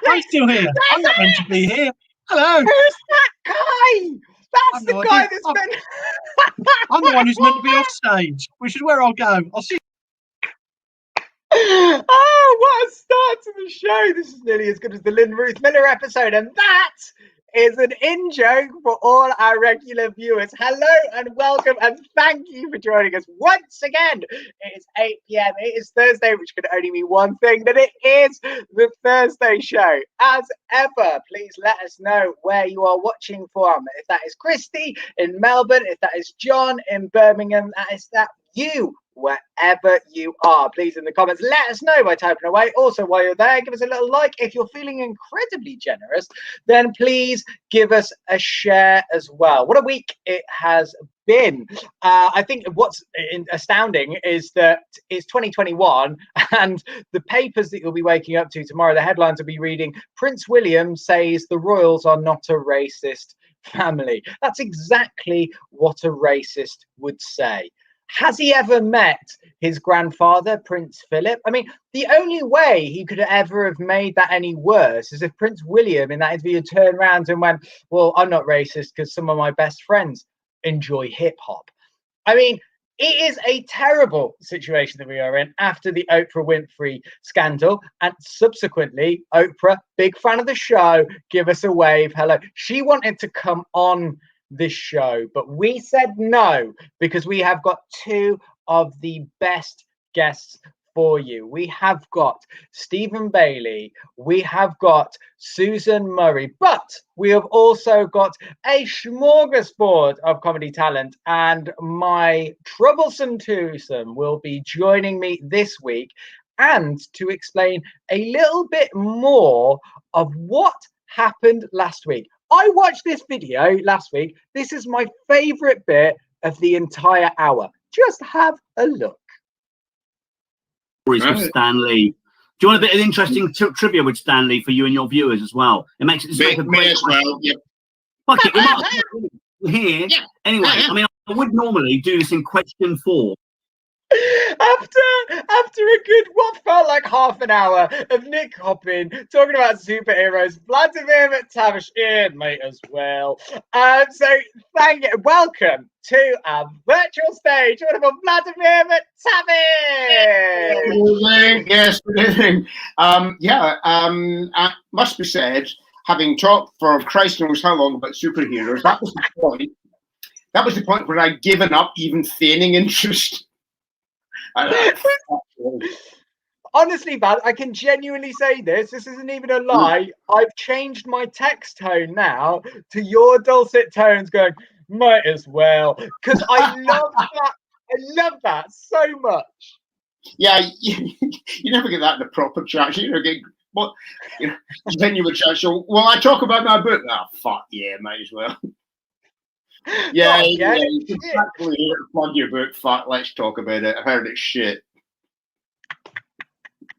I'm still here. I'm not meant to be here. Hello. Who's that guy? That's the guy that's been... I'm the one who's meant to be off stage, which is where I'll go. I'll see. Oh, what a start to the show. This is nearly as good as the Lynn Ruth Miller episode, and that is an in-joke for all our regular viewers. Hello and welcome, and thank you for joining us once again. It is 8 p.m. It is Thursday, which can only mean one thing, that it is the Thursday show. As ever, please let us know where you are watching from. If that is Christy in Melbourne, if that is John in Birmingham, is that you, wherever you are, please in the comments let us know by typing away. Also, while you're there, give us a little like. If you're feeling incredibly generous, then please give us a share as well. What a week it has been. I think what's astounding is that it's 2021 and the papers that you'll be waking up to tomorrow, the headlines will be reading, Prince William says the royals are not a racist family. That's exactly what a racist would say. Has he ever met his grandfather, Prince Philip? I mean, the only way he could ever have made that any worse is if Prince William in that interview turned around and went, well, I'm not racist because some of my best friends enjoy hip hop. I mean, it is a terrible situation that we are in after the Oprah Winfrey scandal. And subsequently, Oprah, big fan of the show, give us a wave. Hello. She wanted to come on this show, but we said no because we have got two of the best guests for you. We have got Stephen Bailey, we have got Susan Murray, but we have also got a smorgasbord of comedy talent, and my troublesome twosome will be joining me this week and to explain a little bit more of what happened last week. I watched this video last week. This is my favorite bit of the entire hour. Just have a look. With Stan Lee. Do you want a bit of interesting trivia with Stan Lee for you and your viewers as well? It makes it a great as well. Yep. Fuck it, we're here. Yeah. Anyway, I mean, I would normally do this in question 4. After a good what felt like half an hour of Nick hopping talking about superheroes, Vladimir McTavish in might as well. So welcome to our virtual stage, wonderful Vladimir McTavish. Yes, good evening. It must be said, having talked for Christ knows how long about superheroes, that was the point. That was the point where I'd given up even feigning interest. Honestly, Val, I can genuinely say this isn't even a lie. I've changed my text tone now to your dulcet tones going, might as well, because I love that. I love that so much. Yeah, you never get that in a proper chat. You know, genuine chat. So, well, I talk about my book. Oh, fuck yeah, might as well. Yeah, you can exactly plug your book. Fuck, let's talk about it. I heard it's shit.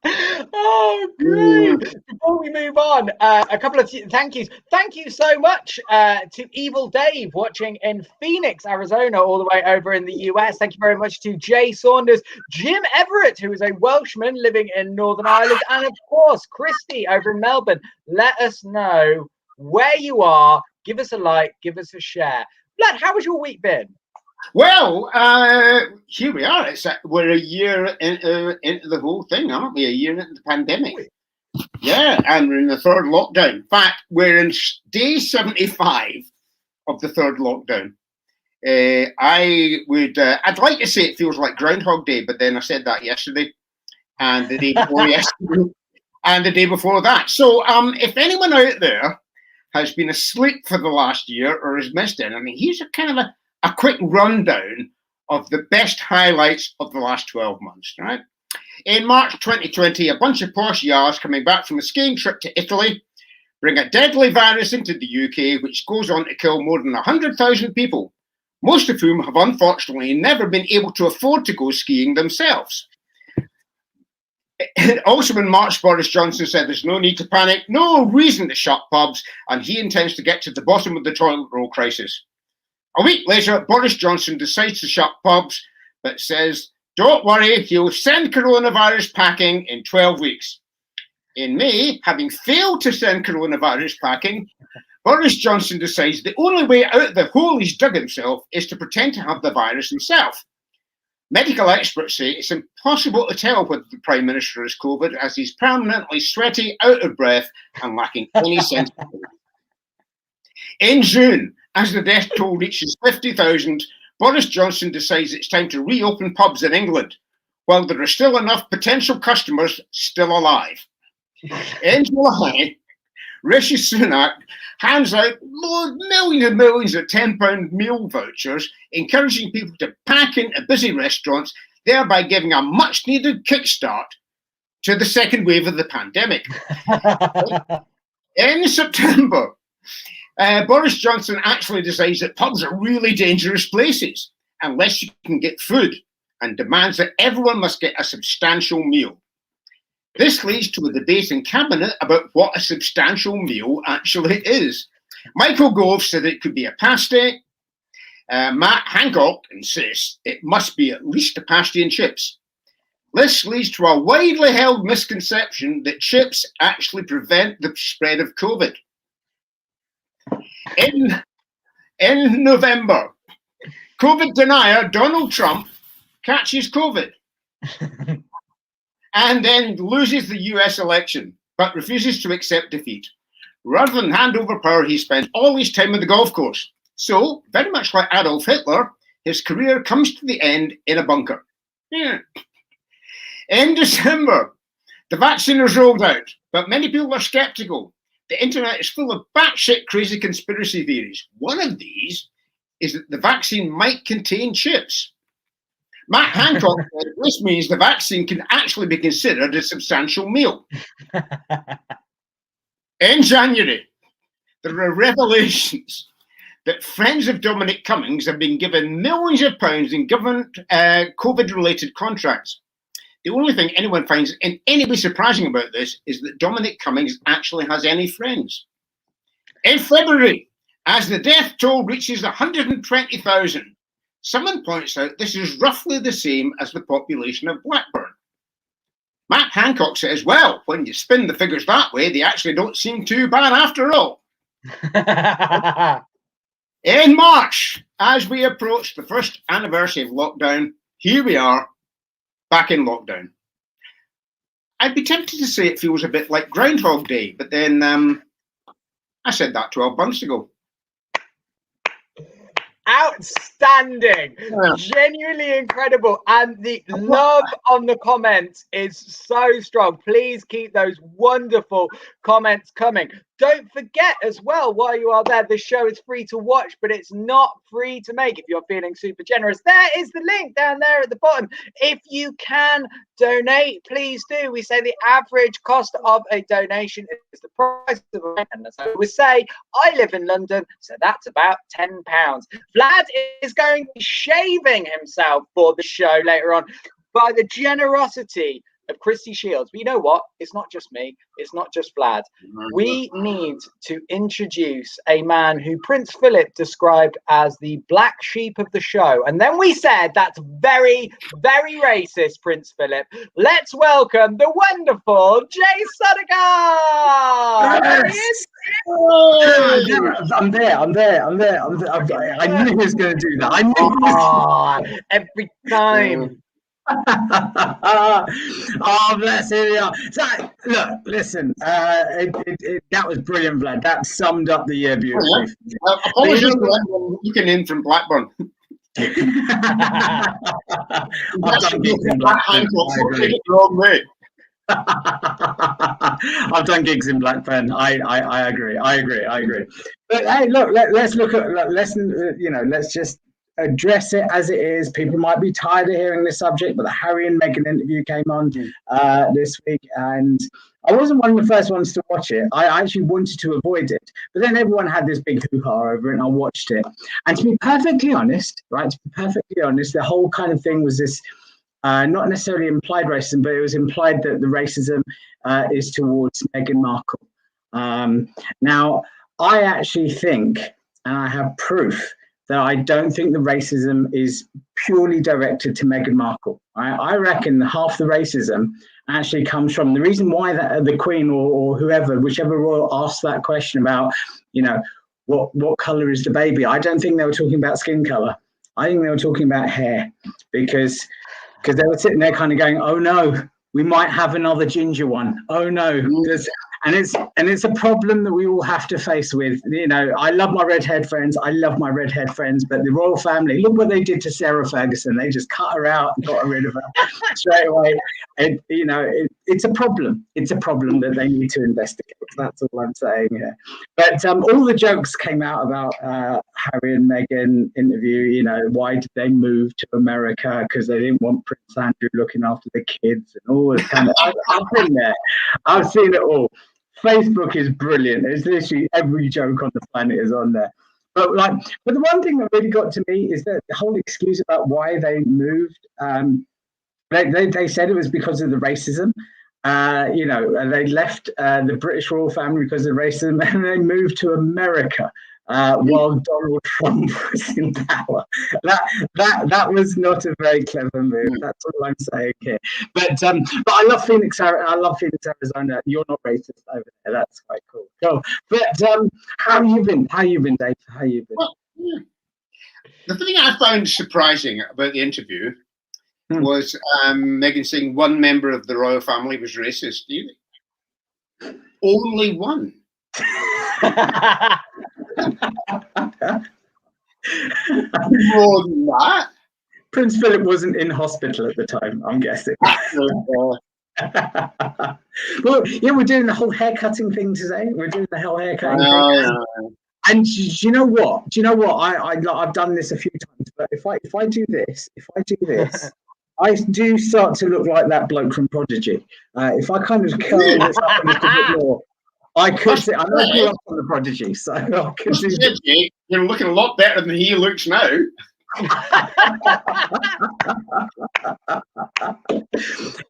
Oh, great. Before we move on, a couple of thank yous. Thank you so much to Evil Dave watching in Phoenix, Arizona, all the way over in the US. Thank you very much to Jay Saunders, Jim Everett, who is a Welshman living in Northern Ireland, and of course, Christy over in Melbourne. Let us know where you are. Give us a like, give us a share. Vlad, how has your week been? Well, here we are. We're a year into the whole thing, aren't we? A year into the pandemic. Yeah, and we're in the third lockdown. In fact, we're in day 75 of the third lockdown. I'd like to say it feels like Groundhog Day, but then I said that yesterday, and the day before yesterday, and the day before that. So, if anyone out there has been asleep for the last year or has missed it, I mean, here's a kind of a quick rundown of the best highlights of the last 12 months, right? In March 2020, a bunch of posh yars coming back from a skiing trip to Italy bring a deadly virus into the UK, which goes on to kill more than 100,000 people, most of whom have unfortunately never been able to afford to go skiing themselves. Also in March, Boris Johnson said there's no need to panic, no reason to shut pubs, and he intends to get to the bottom of the toilet roll crisis. A week later, Boris Johnson decides to shut pubs, but says, don't worry, he'll send coronavirus packing in 12 weeks. In May, having failed to send coronavirus packing, Boris Johnson decides the only way out of the hole he's dug himself is to pretend to have the virus himself. Medical experts say it's impossible to tell whether the Prime Minister has COVID, as he's permanently sweaty, out of breath, and lacking any sense of humor. In June, as the death toll reaches 50,000, Boris Johnson decides it's time to reopen pubs in England, while there are still enough potential customers still alive. In July, Rishi Sunak hands out millions and millions of £10 meal vouchers, encouraging people to pack into busy restaurants, thereby giving a much-needed kickstart to the second wave of the pandemic. In September, Boris Johnson actually decides that pubs are really dangerous places unless you can get food, and demands that everyone must get a substantial meal. This leads to a debate in Cabinet about what a substantial meal actually is. Michael Gove said it could be a pasty. Matt Hancock insists it must be at least a pasty and chips. This leads to a widely held misconception that chips actually prevent the spread of COVID. In November, COVID denier Donald Trump catches COVID and then loses the US election, but refuses to accept defeat. Rather than hand over power, he spent all his time on the golf course. So, very much like Adolf Hitler, his career comes to the end in a bunker. Yeah. In December, the vaccine is rolled out, but many people are skeptical. The internet is full of batshit crazy conspiracy theories. One of these is that the vaccine might contain chips. Matt Hancock said this means the vaccine can actually be considered a substantial meal. In January, there are revelations that friends of Dominic Cummings have been given millions of pounds in government COVID-related contracts. The only thing anyone finds in any way surprising about this is that Dominic Cummings actually has any friends. In February, as the death toll reaches 120,000, someone points out this is roughly the same as the population of Blackburn. Matt Hancock says, well, when you spin the figures that way, they actually don't seem too bad after all. In March, as we approach the first anniversary of lockdown, here we are, back in lockdown. I'd be tempted to say it feels a bit like Groundhog Day, but then I said that 12 months ago. Outstanding, genuinely incredible, and the love on the comments is so strong. Please keep those wonderful comments coming. Don't forget as well, while you are there, the show is free to watch, but it's not free to make if you're feeling super generous. There is the link down there at the bottom. If you can donate, please do. We say the average cost of a donation is the price of a rent, and as I always say, I live in London, so that's about £10. Vlad is going to be shaving himself for the show later on by the generosity of Christy Shields. But you know what? It's not just me. It's not just Vlad. We need to introduce a man who Prince Philip described as the black sheep of the show. And then we said, that's very, very racist, Prince Philip. Let's welcome the wonderful Jay Sodagar. There he is. I'm there. I knew he was going to do that. I knew he was every time. Oh, bless him. So, look, listen, that was brilliant, Vlad. That summed up the year beautifully. Apologies to anyone looking in from Blackburn. I've done gigs in Blackburn. I've done gigs in Blackburn. I agree. But hey, look, let's look at let's just address it as it is. People might be tired of hearing this subject, but the Harry and Meghan interview came on this week, and I wasn't one of the first ones to watch it. I actually wanted to avoid it, but then everyone had this big hoo-ha over it, and I watched it. And to be perfectly honest, the whole kind of thing was this not necessarily implied racism, but it was implied that the racism is towards Meghan Markle. Now, I actually think, and I have proof, that I don't think the racism is purely directed to Meghan Markle. I reckon half the racism actually comes from. The reason why the Queen or whoever, whichever royal asked that question about, what color is the baby? I don't think they were talking about skin color. I think they were talking about hair, because they were sitting there kind of going, oh no, we might have another ginger one. Oh no. And it's a problem that we all have to face with. I love my redhead friends. But the royal family, look what they did to Sarah Ferguson. They just cut her out and got rid of her straight away. And, it's a problem. It's a problem that they need to investigate. That's all I'm saying. Yeah. But all the jokes came out about Harry and Meghan interview. Why did they move to America? Because they didn't want Prince Andrew looking after the kids and all this kind of. I've been there. I've seen it all. Facebook is brilliant. It's literally every joke on the planet is on there. But the one thing that really got to me is that the whole excuse about why they moved. They said it was because of the racism. They left the British royal family because of racism, and they moved to America while Donald Trump was in power. That was not a very clever move. That's all I'm saying here. But I love Phoenix. I love Phoenix, Arizona. You're not racist over there. That's quite cool. Cool. But how you been? How you been, Dave? How you been? Well, the thing I found surprising about the interview was Meghan saying one member of the royal family was racist. Do you think? Only one. More than that. Prince Philip wasn't in hospital at the time, I'm guessing. Well, yeah, we're doing the whole haircutting thing today. We're doing the whole haircutting thing. And do you know what? I've done this a few times, but if I do this, I do start to look like that bloke from Prodigy. If I kind of curl this up a little bit more, I could say I grew up on the Prodigy, so I could do. You're looking a lot better than he looks now.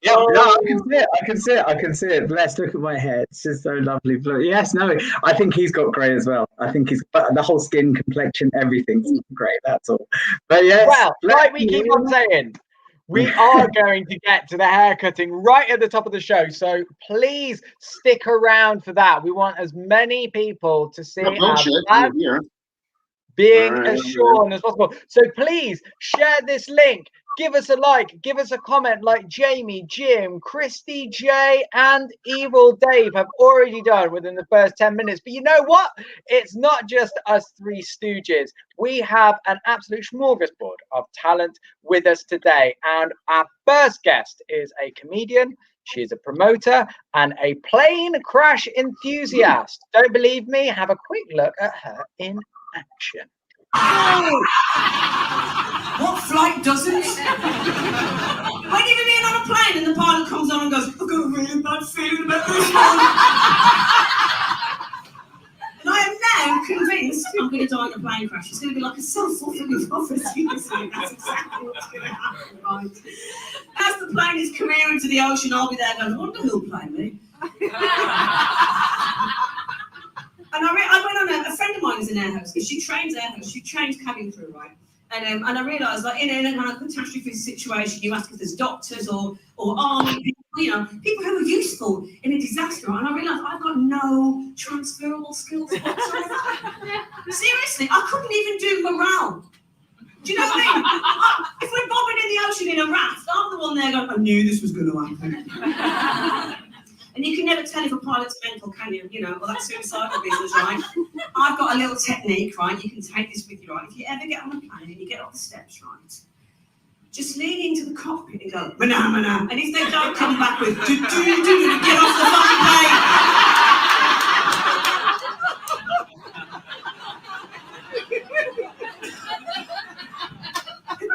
Yeah, no, I can see it. Let's look at my hair. It's just so lovely blue. Yes, no, I think he's got grey as well. I think he's the whole skin, complexion, everything's grey. That's all. But yes, well, like we keep on saying, we are going to get to the haircutting right at the top of the show. So please stick around for that. We want as many people to see our being as shorn as possible. So please share this link. Give us a like. Give us a comment like Jamie, Jim, Christy, Jay, and Evil Dave have already done within the first 10 minutes. But you know what? It's not just us three stooges. We have an absolute smorgasbord of talent with us today. And our first guest is a comedian. She's a promoter and a plane crash enthusiast. Don't believe me? Have a quick look at her in action. What flight doesn't? When you've been on a plane and the pilot comes on and goes, I've got a really bad feeling about this one. And I am now convinced I'm going to die in a plane crash. It's going to be like a self-fulfilling prophecy. That's exactly what's going to happen, right? As the plane is careering into the ocean, I'll be there going, I wonder who'll play me. And I went on a friend of mine is an air hostess. She trains cabin crew, right? And I realised, like, in a kind of catastrophe situation, you ask if there's doctors or army people, people who are useful in a disaster. And I realised I've got no transferable skills whatsoever. Seriously, I couldn't even do morale. Do you know what I mean? If we're bobbing in the ocean in a raft, I'm the one there going, I knew this was going to happen. And you can never tell if a pilot's mental, can you? Well, that's suicidal business, right? I've got a little technique, right? You can take this with you, right? If you ever get on a plane and you get off the steps, right? Just lean into the cockpit and go, mana, mana. And if they don't come back with, get off the fucking plane.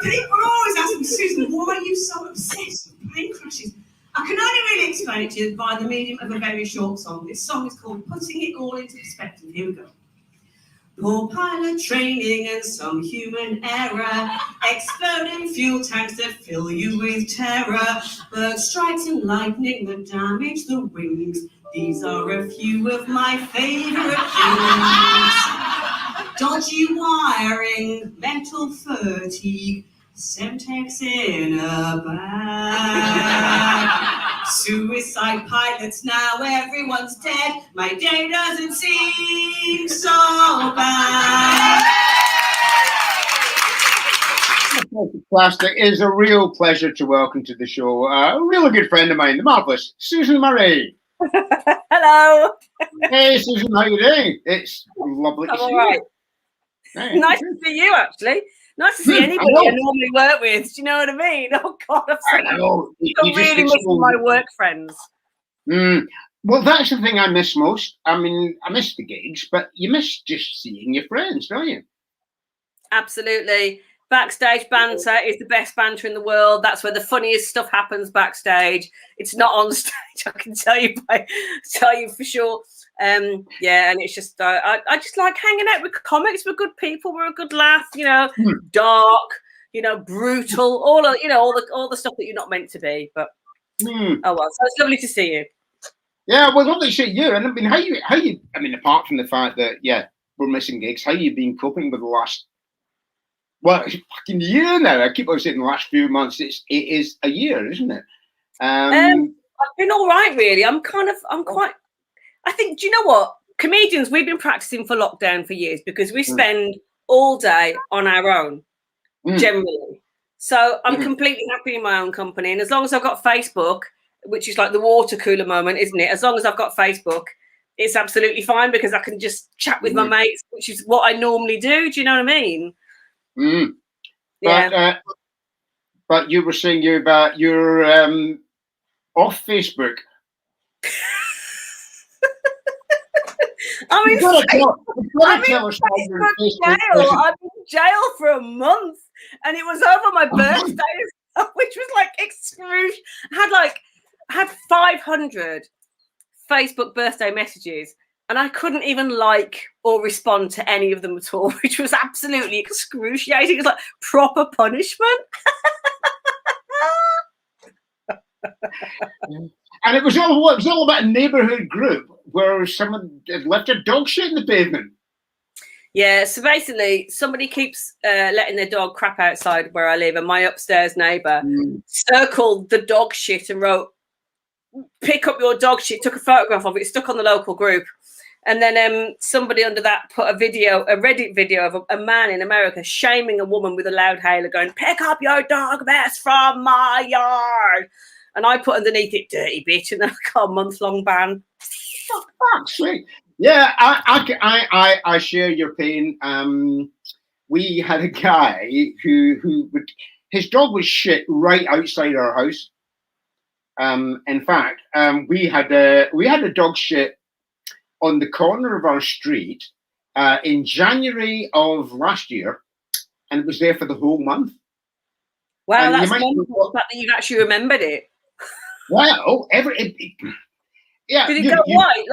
People are always asking, Susan, why are you so obsessed with plane crashes? I can only really explain it to you by the medium of a very short song. This song is called Putting It All Into Perspective. Here we go. Poor pilot training and some human error, exploding fuel tanks that fill you with terror, bird strikes and lightning that damage the wings. These are a few of my favourite things. Dodgy wiring, mental fatigue, Semtex in a bag, Suicide pilots, now everyone's dead. My day doesn't seem so bad. Plastic is a real pleasure to welcome to the show a really good friend of mine, the marvelous Susan Murray. Hello. Hey, Susan, how you doing? It's lovely to see all right. you. Hey, Nice to see you, actually. Nice to see anybody I normally work with. Do you know what I mean? Oh, God. I know. I'm really missing my work friends. Well, that's the thing I miss most. I mean, I miss the gigs, but you miss just seeing your friends, don't you? Absolutely. Backstage banter is the best banter in the world. That's where the funniest stuff happens backstage. It's not on stage, I can tell you for sure. Yeah, and it's just I just like hanging out with comics. We're good people. We're a good laugh. You know, dark. You know, brutal. All the stuff that you're not meant to be. But oh well. So it's lovely to see you. Yeah, well, lovely to see you. And I mean, how you? I mean, apart from the fact that we're missing gigs, how you been coping with the last? Well, it's a fucking year now. I keep on saying the last few months. It is a year, isn't it? I've been all right, really. I'm quite. I think. Do you know what? Comedians, we've been practicing for lockdown for years because we spend all day on our own, generally. So I'm completely happy in my own company, and as long as I've got Facebook, which is like the water cooler moment, isn't it? As long as I've got Facebook, it's absolutely fine because I can just chat with my mates, which is what I normally do. Do you know what I mean? Yeah. But you were saying you're off Facebook. I'm in jail for a month, and it was over my birthday, which was like excruciating. I had 500 Facebook birthday messages, and I couldn't even like or respond to any of them at all, which was absolutely excruciating. It was like proper punishment. And it was all about a neighbourhood group where someone had left a dog shit in the pavement. Yeah, so basically somebody keeps letting their dog crap outside where I live, and my upstairs neighbour circled the dog shit and wrote, "Pick up your dog shit," took a photograph of it, stuck on the local group. And then somebody under that put a Reddit video of a man in America shaming a woman with a loud hailer going, "Pick up your dog mess from my yard." And I put underneath it, "Dirty bitch," and then I got a month-long ban. Sweet. Yeah, I share your pain. We had a guy who his dog was shit right outside our house. In fact, we had a dog shit on the corner of our street in January of last year, and it was there for the whole month. Wow, that's wonderful. The fact that you actually remembered it. Well, Did it go white?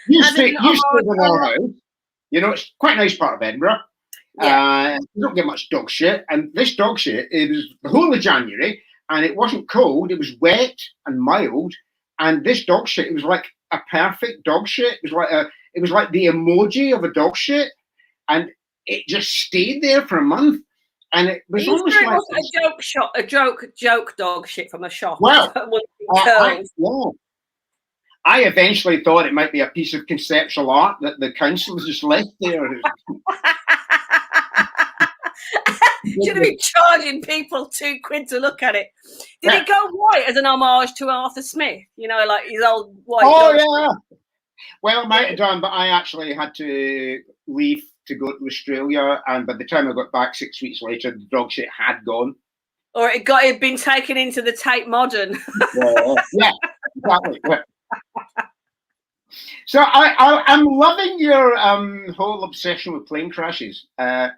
You stay in our house. You know, it's quite a nice part of Edinburgh. Yeah. You don't get much dog shit, and this dog shit, it was the whole of January, and it wasn't cold. It was wet and mild, and this dog shit, it was like a perfect dog shit. It was like the emoji of a dog shit, and it just stayed there for a month. And it was almost like a joke dog shit from a shop. Well, I eventually thought it might be a piece of conceptual art that the council just left there. Should have been charging people £2 to look at it. Did it go white as an homage to Arthur Smith? You know, like his old white. Oh yeah. Well, it might have done, but I actually had to leave to go to Australia, and by the time I got back 6 weeks later, the dog shit had gone. Or it had been taken into the Tate Modern. Yeah, exactly. Yeah. So I'm loving your whole obsession with plane crashes. I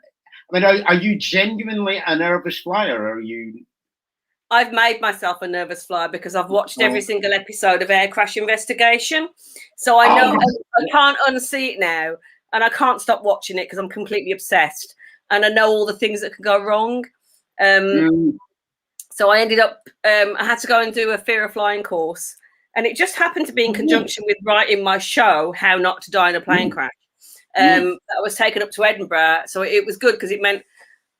mean, are you genuinely a nervous flyer, or are you? I've made myself a nervous flyer because I've watched every single episode of Air Crash Investigation, so I know I can't unsee it now. And I can't stop watching it because I'm completely obsessed. And I know all the things that can go wrong. So I ended up, I had to go and do a fear of flying course. And it just happened to be in conjunction with writing my show, How Not to Die in a Plane Crash. That was taken up to Edinburgh. So it was good because it meant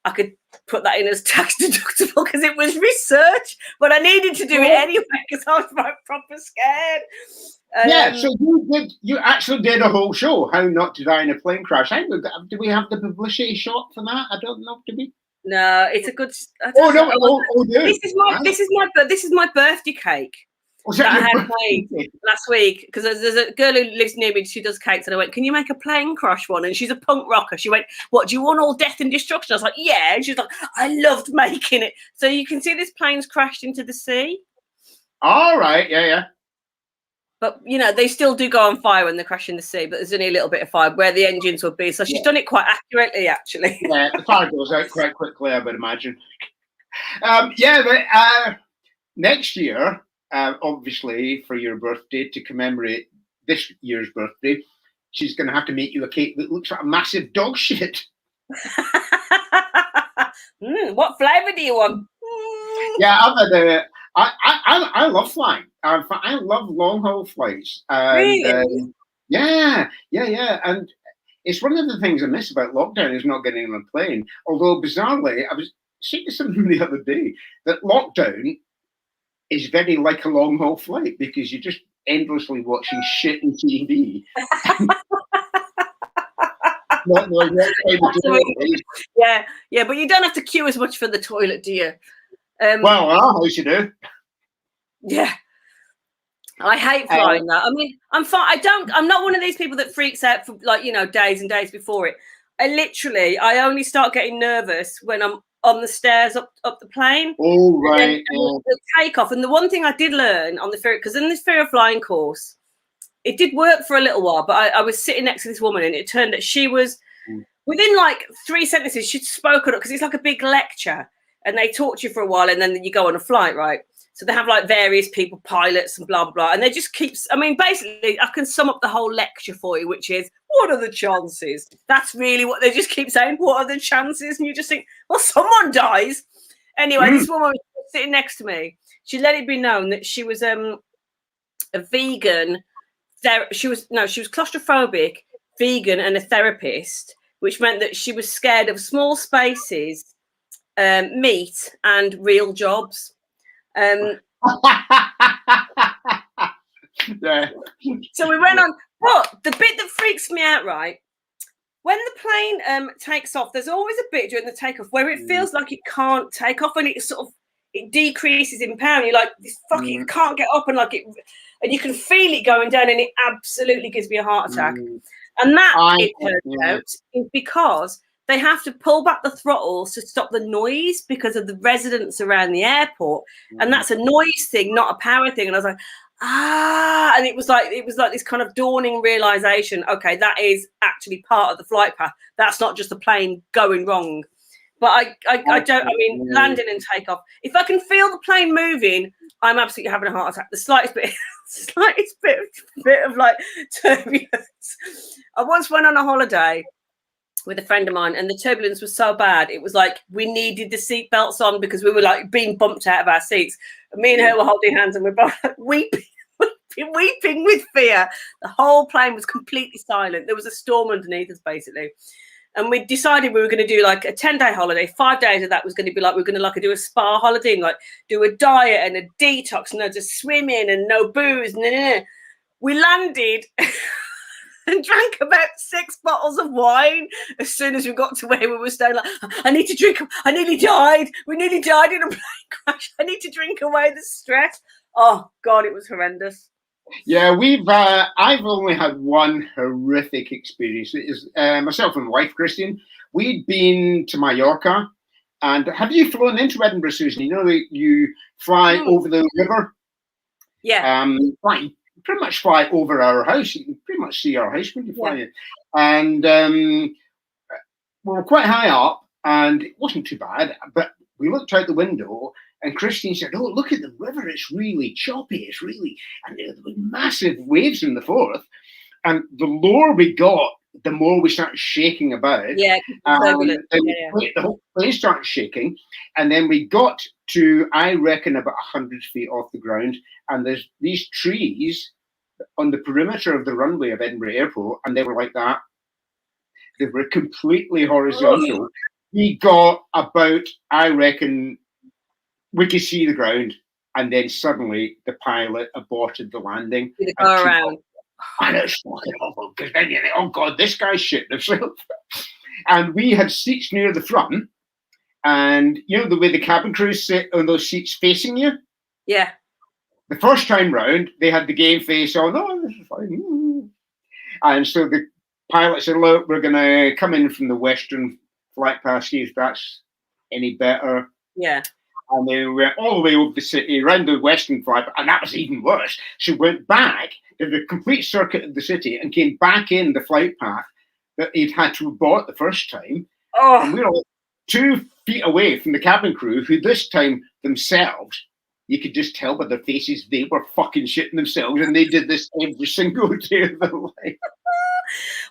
I could put that in as tax deductible because it was research, but I needed to do it anyway because I was like proper scared. Yeah, so you actually did a whole show, How Not to Die in a Plane Crash. Do we have the publicity shot for that? I don't know, do we? No, it's a good. This is my birthday cake that I had made last week because there's a girl who lives near me. She does cakes, and I went, "Can you make a plane crash one?" And she's a punk rocker. She went, "What do you want? All death and destruction?" I was like, "Yeah." And she's like, "I loved making it." So you can see this plane's crashed into the sea. All right, yeah. But, you know, they still do go on fire when they crash in the sea, but there's only a little bit of fire where the engines would be. So she's done it quite accurately, actually. Yeah, the fire goes out quite quickly, I would imagine. Next year, obviously, for your birthday, to commemorate this year's birthday, she's going to have to make you a cake that looks like a massive dog shit. What flavour do you want? Yeah, I love flying. I love long haul flights. And, Really? Yeah. And it's one of the things I miss about lockdown is not getting on a plane. Although bizarrely, I was saying to somebody the other day that lockdown is very like a long haul flight because you're just endlessly watching shit on TV. Not knowing what kind of day it is. Yeah, but you don't have to queue as much for the toilet, do you? How you do? Yeah, I hate flying. That I mean, I'm fine. I'm not one of these people that freaks out for days and days before it. I only start getting nervous when I'm on the stairs up the plane. Oh right. The takeoff. And the one thing I did learn on the fear, because in this fear of flying course, it did work for a little while. But I was sitting next to this woman, and it turned out she was within like 3 sentences. She'd spoken up because it's like a big lecture. And they talk to you for a while, and then you go on a flight, right? So they have like various people, pilots and blah, blah, blah. And they just basically, I can sum up the whole lecture for you, which is, what are the chances? That's really what they just keep saying. What are the chances? And you just think, well, someone dies. Anyway, this woman was sitting next to me. She let it be known that she was a vegan. She was claustrophobic, vegan, and a therapist, which meant that she was scared of small spaces, meat, and real jobs. Yeah. So we went on. But the bit that freaks me out, right? When the plane takes off, there's always a bit during the takeoff where it feels like it can't take off, and it decreases in power. You're like, this fucking can't get up, and and you can feel it going down, and it absolutely gives me a heart attack. And that, it turns out, is because they have to pull back the throttles to stop the noise because of the residents around the airport. And that's a noise thing, not a power thing. And I was like, and it was like this kind of dawning realization. Okay, that is actually part of the flight path. That's not just the plane going wrong. But landing and takeoff, if I can feel the plane moving, I'm absolutely having a heart attack. The slightest bit of like turbulence. I once went on a holiday with a friend of mine, and the turbulence was so bad, it was like we needed the seat belts on because we were like being bumped out of our seats. And me and her were holding hands, and we're both like, weeping with fear. The whole plane was completely silent. There was a storm underneath us, basically. And we decided we were going to do like a 10-day holiday. 5 days of that was going to be like, we were going to like do a spa holiday and like do a diet and a detox and loads of swimming and no booze. We landed and drank about 6 bottles of wine as soon as we got to where we were staying. Like, I need to drink. I nearly died. We nearly died in a plane crash. I need to drink away the stress. Oh God, it was horrendous. Yeah, I've only had one horrific experience. It is myself and my wife, Christian. We'd been to Mallorca, and have you flown into Edinburgh, Susan? You know that you fly over the river. Yeah. Right. Pretty much fly over our house. You can pretty much see our house when you fly it. And we were quite high up, and it wasn't too bad. But we looked out the window, and Christine said, "Oh, look at the river. It's really choppy. It's really..." And there were massive waves in the Forth. And the lower we got, the more we started shaking about. Yeah. The whole place started shaking. And then we got to, I reckon, about 100 feet off the ground. And there's these trees on the perimeter of the runway of Edinburgh Airport. And they were like that. They were completely horizontal. we got about, I reckon, we could see the ground, and then suddenly the pilot aborted the landing. Did it go around? And it's fucking awful, because then you think, oh God, this guy's shitting himself. And we had seats near the front, and you know the way the cabin crews sit on those seats facing you? Yeah. The first time round, they had the game face on, oh, this is fine. And so the pilot said, look, we're going to come in from the western flight path, see if that's any better. Yeah. And they went all the way over the city, around the western flight, and that was even worse. So went back, did the complete circuit of the city, and came back in the flight path that he'd had to abort the first time. Oh. And we were like 2 feet away from the cabin crew, who this time themselves, you could just tell by their faces, they were fucking shitting themselves, and they did this every single day of their life.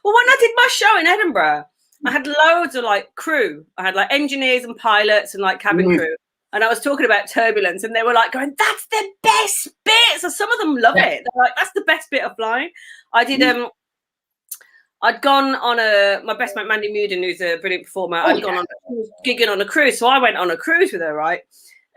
Well, when I did my show in Edinburgh, I had loads of like crew. I had like engineers and pilots and like cabin crew. And I was talking about turbulence, and they were like going, that's the best bit. So some of them love it. They're like, that's the best bit of flying. I did, I'd gone on my best mate, Mandy Muden, who's a brilliant performer. I'd gone on gigging on a cruise. So I went on a cruise with her, right?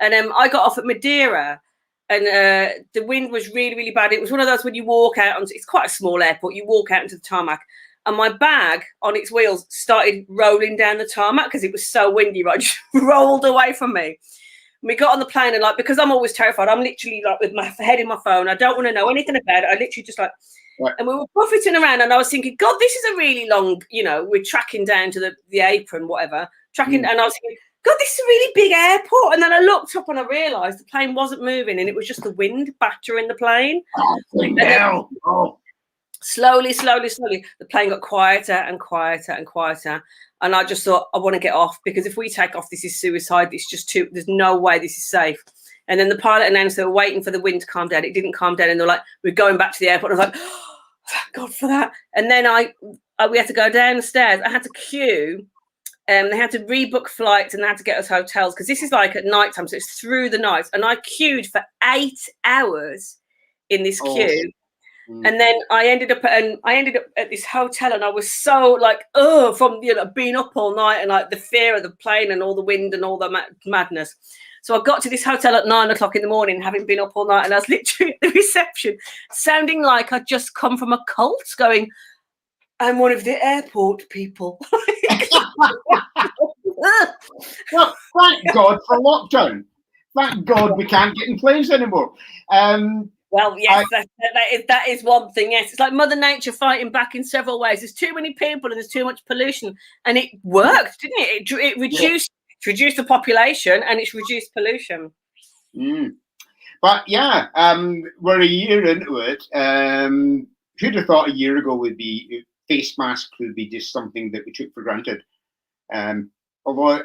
And I got off at Madeira, and the wind was really, really bad. It was one of those when you walk out onto, it's quite a small airport, you walk out into the tarmac, and my bag on its wheels started rolling down the tarmac because it was so windy, right? Just rolled away from me. And we got on the plane, and like, because I'm always terrified, I'm literally like with my head in my phone. I don't want to know anything about it. I literally just like, and we were buffeting around, and I was thinking, God, this is a really long, you know, we're tracking down to the apron, whatever, tracking, and I was thinking, God, this is a really big airport. And then I looked up and I realised the plane wasn't moving, and it was just the wind battering the plane. Slowly, the plane got quieter and quieter and quieter. And I just thought, I want to get off, because if we take off, this is suicide. It's just too, there's no way this is safe. And then the pilot announced they were waiting for the wind to calm down. It didn't calm down. And they're like, we're going back to the airport. And I was like, oh, thank God for that. And then we had to go down the stairs. I had to queue. They had to rebook flights, and they had to get us hotels, because this is like at night time, so it's through the night. And I queued for 8 hours in this queue. And then I ended up at this hotel, and I was so like, from being up all night and like the fear of the plane and all the wind and all the madness. So I got to this hotel at 9 o'clock in the morning, having been up all night, and I was literally at the reception, sounding like I'd just come from a cult, going, I'm one of the airport people. Well, thank God for lockdown. Thank God we can't get in planes anymore. Well, yes, that is one thing. Yes, it's like Mother Nature fighting back in several ways. There's too many people and there's too much pollution, and it worked, didn't it? It reduced the population, and it's reduced pollution. But yeah, we're a year into it. Who'd have thought a year ago face masks would be just something that we took for granted? Although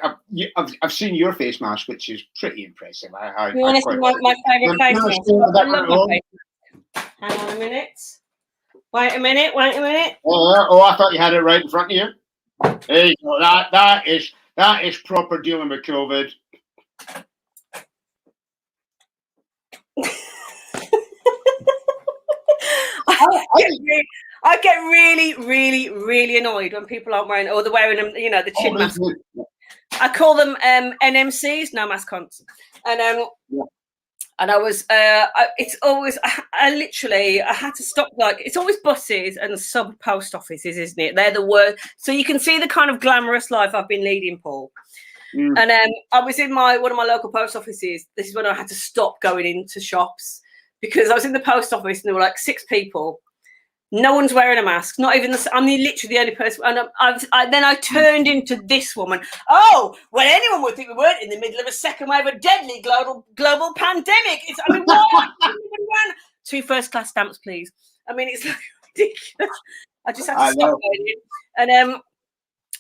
I've seen your face mask, which is pretty impressive. You want to see my favourite face mask? Hang on a minute. Wait a minute. Oh, I thought you had it right in front of you. There you go. That is proper dealing with COVID. I get really, really, really annoyed when people aren't wearing, or they're wearing them, the chin mask. I call them NMCs, no mask cons. And I was, it's always, I had to stop, like, it's always buses and sub post offices, isn't it? They're the worst. So you can see the kind of glamorous life I've been leading, Paul. And I was in one of my local post offices. This is when I had to stop going into shops, because I was in the post office and there were like 6 people. No one's wearing a mask. Not even I'm literally the only person. And then I turned into this woman. Oh, well, anyone would think we weren't in the middle of a second wave of deadly global pandemic. What? 2 first-class stamps, please. I mean, it's like ridiculous. I just have to stop going in. And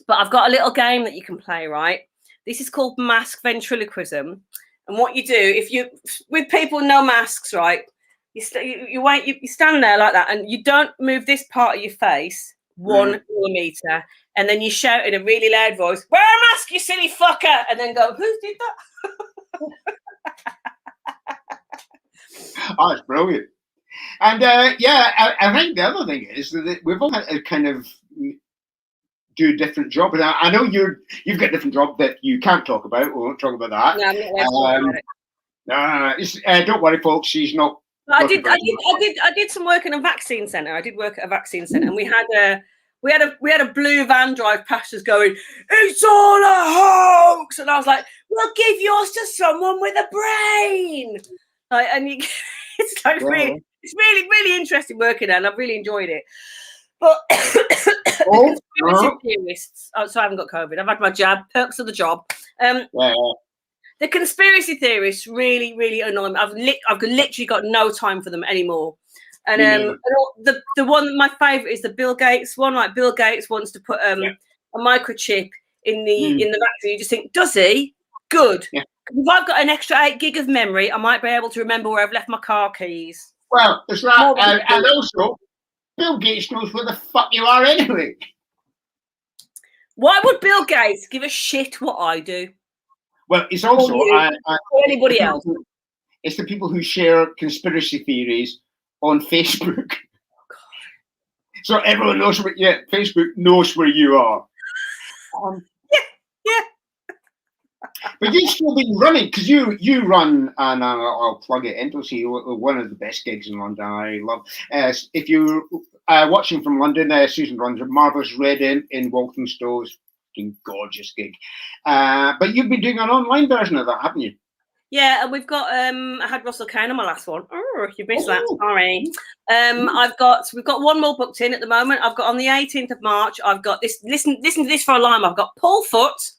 but I've got a little game that you can play, right? This is called mask ventriloquism. And what you do, with people no masks, right? You stand there like that, and you don't move this part of your face 1 millimeter, and then you shout in a really loud voice, "Wear a mask, you silly fucker!" And then go, "Who did that?" Oh, it's brilliant. And I think the other thing is that we've all had a kind of do different jobs. And I know you've got a different job that you can't talk about. We won't talk about that. No, I'm not allowed to talk about it. No, don't worry, folks. She's not. But I did some work in a vaccine centre. I did work at a vaccine centre, and we had a blue van drive past us going, "It's all a hoax," and I was like, "We'll give yours to someone with a brain." Like, and it's like really, it's really interesting working there, and I've really enjoyed it. But conspiracy theorists. Oh, so I haven't got COVID. I've had my jab. Perks of the job. The conspiracy theorists really annoy me. I've literally got no time for them anymore. And the one, my favourite is the Bill Gates one. Like, Bill Gates wants to put a microchip in the vaccine. You just think, does he? Good. Yeah. If I've got an extra 8 gig of memory, I might be able to remember where I've left my car keys. Well, that's right. And also, Bill Gates knows where the fuck you are anyway. Why would Bill Gates give a shit what I do? Well, it's also or anybody else. It's the people who share conspiracy theories on Facebook. Oh, so everyone knows Facebook knows where you are. Yeah. But you've still been running, because you run, and I'll plug it endlessly, one of the best gigs in London. I love. If you're watching from London, Susan runs a marvellous Red in Walthamstow. Gorgeous gig. But you've been doing an online version of that, haven't you? Yeah, and we've got I had Russell Kane on my last one. Oh, you missed that. Sorry. We've got one more booked in at the moment. I've got on the 18th of March, I've got this, listen to this for a line. I've got Paul Foote.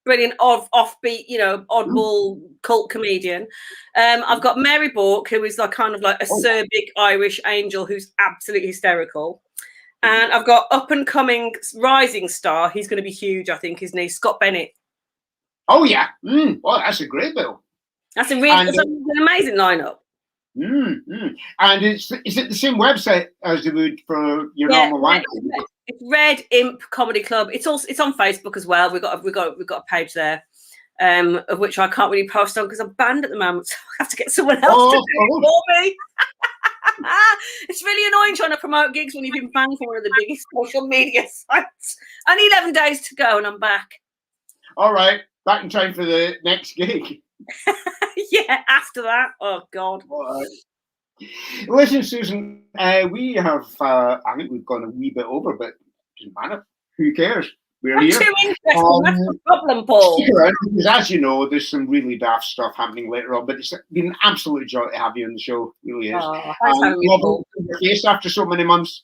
Brilliant offbeat, oddball cult comedian. I've got Mary Bourke, who is like kind of like a Serbic Irish angel who's absolutely hysterical. And I've got up and coming rising star. He's going to be huge, I think, isn't he? Scott Bennett. Oh yeah. Well, that's a great bill. That's an amazing lineup. And is it the same website as it would for your normal line? It's Red Imp Comedy Club. It's on Facebook as well. We've got a page there, of which I can't really post on because I'm banned at the moment. So I have to get someone else to do it for me. It's really annoying trying to promote gigs when you've been banned from one of the biggest social media sites. Only 11 days to go and I'm back. All right, back in time for the next gig. Yeah, after that, oh God. All right. Listen, Susan, we have, I think we've gone a wee bit over, but it doesn't matter. Who cares? We're here. Too interesting. That's the problem, Paul. Because as you know, there's some really daft stuff happening later on, but it's been an absolute joy to have you on the show. It really is. Oh, thanks, your face after so many months.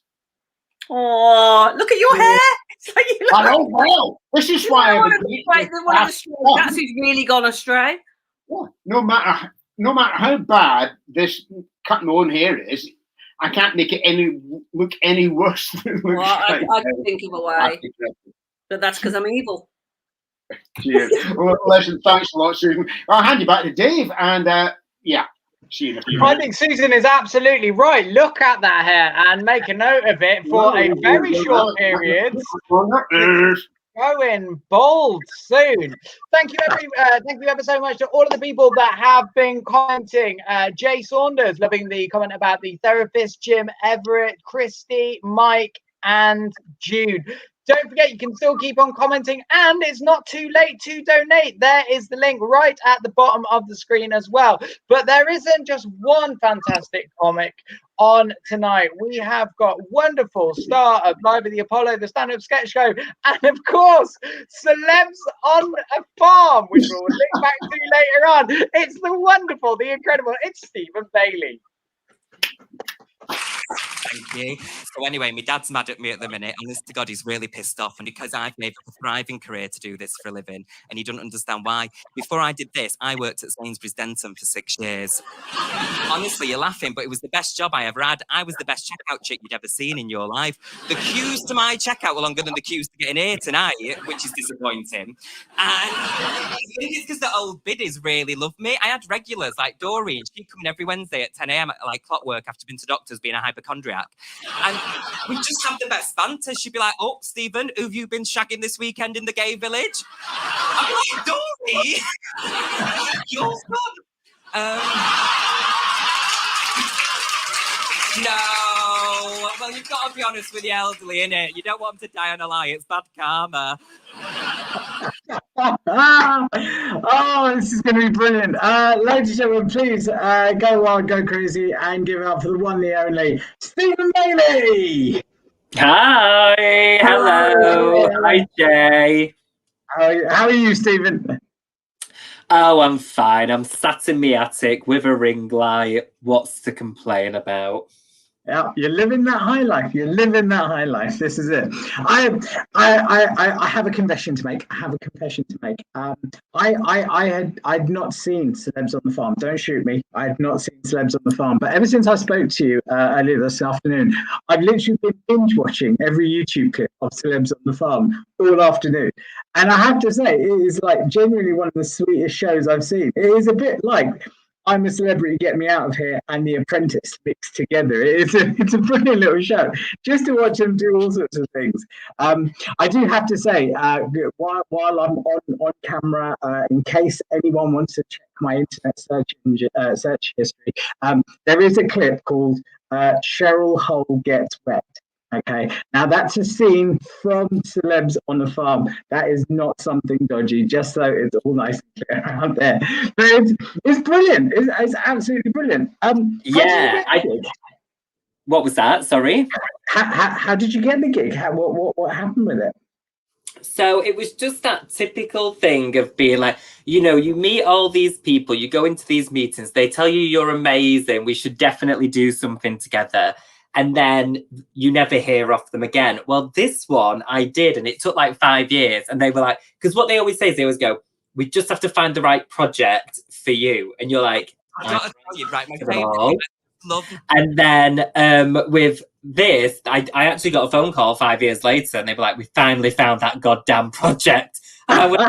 Oh, look at your hair. It's like you look I know, well, this is why that's who's really gone astray. Yeah. No matter how bad this cut my own hair is, I can't make it look any worse than it looks I can think of a way. But that's because I'm evil. Yeah. Well, listen, thanks a lot, Susan. I'll hand you back to Dave, and see you in a few minutes. I think Susan is absolutely right. Look at that hair and make a note of it for a very short period. Going bald soon. Thank you ever so much to all of the people that have been commenting. Jay Saunders, loving the comment about the therapist, Jim Everett, Christy, Mike, and Jude. Don't forget, you can still keep on commenting, and it's not too late to donate. There is the link right at the bottom of the screen as well. But there isn't just one fantastic comic on tonight. We have got wonderful star of Live at the Apollo, the stand-up sketch show, and of course, Celebs on a Farm, which we'll link back to later on. It's the wonderful, the incredible, it's Stephen Bailey. Thank you. So anyway, my dad's mad at me at the minute. Honest to God, he's really pissed off. And because I've made a thriving career to do this for a living, and he doesn't understand why. Before I did this, I worked at Sainsbury's Denton for 6 years. Honestly, you're laughing, but it was the best job I ever had. I was the best checkout chick you'd ever seen in your life. The queues to my checkout were longer than the queues to get in here tonight, which is disappointing. And I think it's because the old biddies really loved me. I had regulars like Doreen. She'd come in every Wednesday at 10 a.m. like clockwork after being to doctors, being a hypochondriac. And we just have the best banter. She'd be like, "Oh, Stephen, who have you been shagging this weekend in the gay village?" I'm like, "Dory, you're fun." No, Well, you've got to be honest with the elderly, innit? You don't want them to die on a lie. It's bad karma. Oh, this is going to be brilliant. Ladies and gentlemen, please go wild, go crazy, and give it up for the one, the only, Stephen Bailey. Hi, hello. Hi, Jay. How are you, Stephen? Oh, I'm fine. I'm sat in my attic with a ring light. What's to complain about? Yeah, you're living that high life. You're living that high life. This is it. I have a confession to make. I'd not seen Celebs on the Farm. Don't shoot me. I had not seen Celebs on the Farm. But ever since I spoke to you earlier this afternoon, I've literally been binge watching every YouTube clip of Celebs on the Farm all afternoon. And I have to say, it is like genuinely one of the sweetest shows I've seen. It is a bit like I'm a Celebrity, Get Me Out of Here, and The Apprentice mixed together. It's a brilliant little show just to watch them do all sorts of things. I do have to say, while I'm on camera, in case anyone wants to check my internet search history, there is a clip called Cheryl Hole Gets Wet. Okay, now that's a scene from Celebs on the Farm. That is not something dodgy, just so it's all nice and clear out there. But it's brilliant. It's absolutely brilliant. Yeah, what was that? Sorry. How did you get the gig? What happened with it? So it was just that typical thing of being like, you know, you meet all these people, you go into these meetings, they tell you you're amazing, we should definitely do something together. And then you never hear off them again. Well, this one I did, and it took like 5 years. And they were like, because what they always say is they always go, we just have to find the right project for you. And you're like, I got to tell you, right, my favourite. And then with this, I actually got a phone call 5 years later, and they were like, we finally found that goddamn project. And I was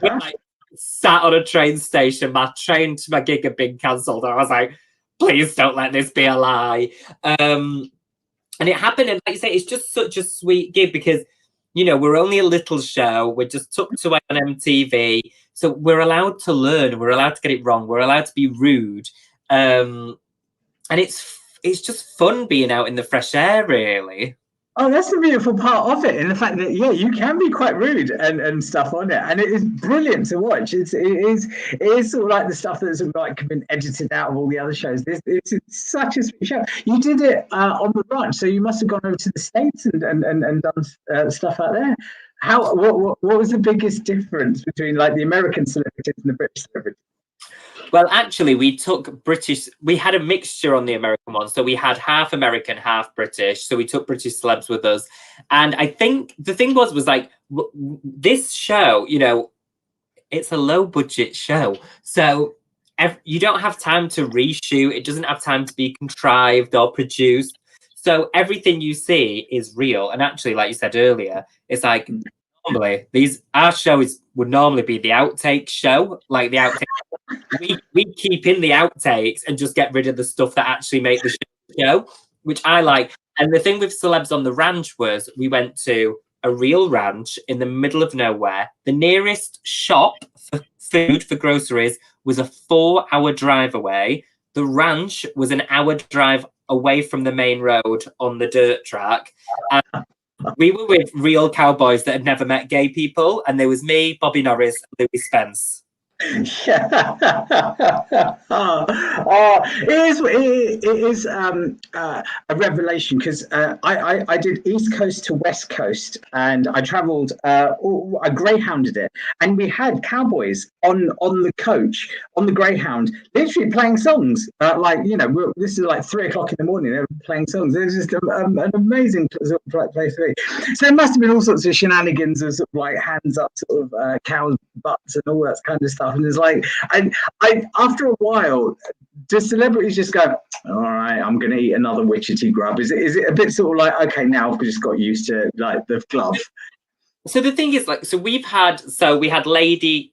like, sat on a train station, my gig had been cancelled. I was like, please don't let this be a lie. And it happened, and like you say, it's just such a sweet gig because, you know, we're only a little show. We're just tucked away on MTV. So we're allowed to learn. We're allowed to get it wrong. We're allowed to be rude. And it's just fun being out in the fresh air, really. Oh, that's the beautiful part of it, and the fact that you can be quite rude and stuff on it, and it is brilliant to watch. It is sort of like the stuff that's like been edited out of all the other shows. It's such a sweet show. You did it on the ranch, so you must have gone over to the States and done stuff out there. What was the biggest difference between like the American celebrities and the British celebrities? Well, actually, we had a mixture on the American one. So we had half American, half British. So we took British celebs with us. And I think the thing was like, this show, you know, it's a low budget show. So you don't have time to reshoot. It doesn't have time to be contrived or produced. So everything you see is real. And actually, like you said earlier, it's like, normally our show would normally be the outtake show, like the outtake. we keep in the outtakes and just get rid of the stuff that actually make the show, which I like. And the thing with Celebs on the Ranch was we went to a real ranch in the middle of nowhere. The nearest shop for food, for groceries, was a 4-hour drive away. The ranch was an hour drive away from the main road on the dirt track. And we were with real cowboys that had never met gay people, and there was me, Bobby Norris, and Louis Spence. It is a revelation because I did East Coast to West Coast, and I travelled. I Greyhounded it, and we had cowboys on the coach on the Greyhound, literally playing songs. Like, you know, this is like 3 o'clock in the morning. They were playing songs. It was just an amazing place to be. So it must have been all sorts of shenanigans of sort of like hands up, sort of cows' butts and all that kind of stuff. And it's like, I after a while, do celebrities just go, all right, I'm going to eat another Wichita grub? Is it a bit sort of like, okay, now I've just got used to like the glove? So the thing is, like, we had Lady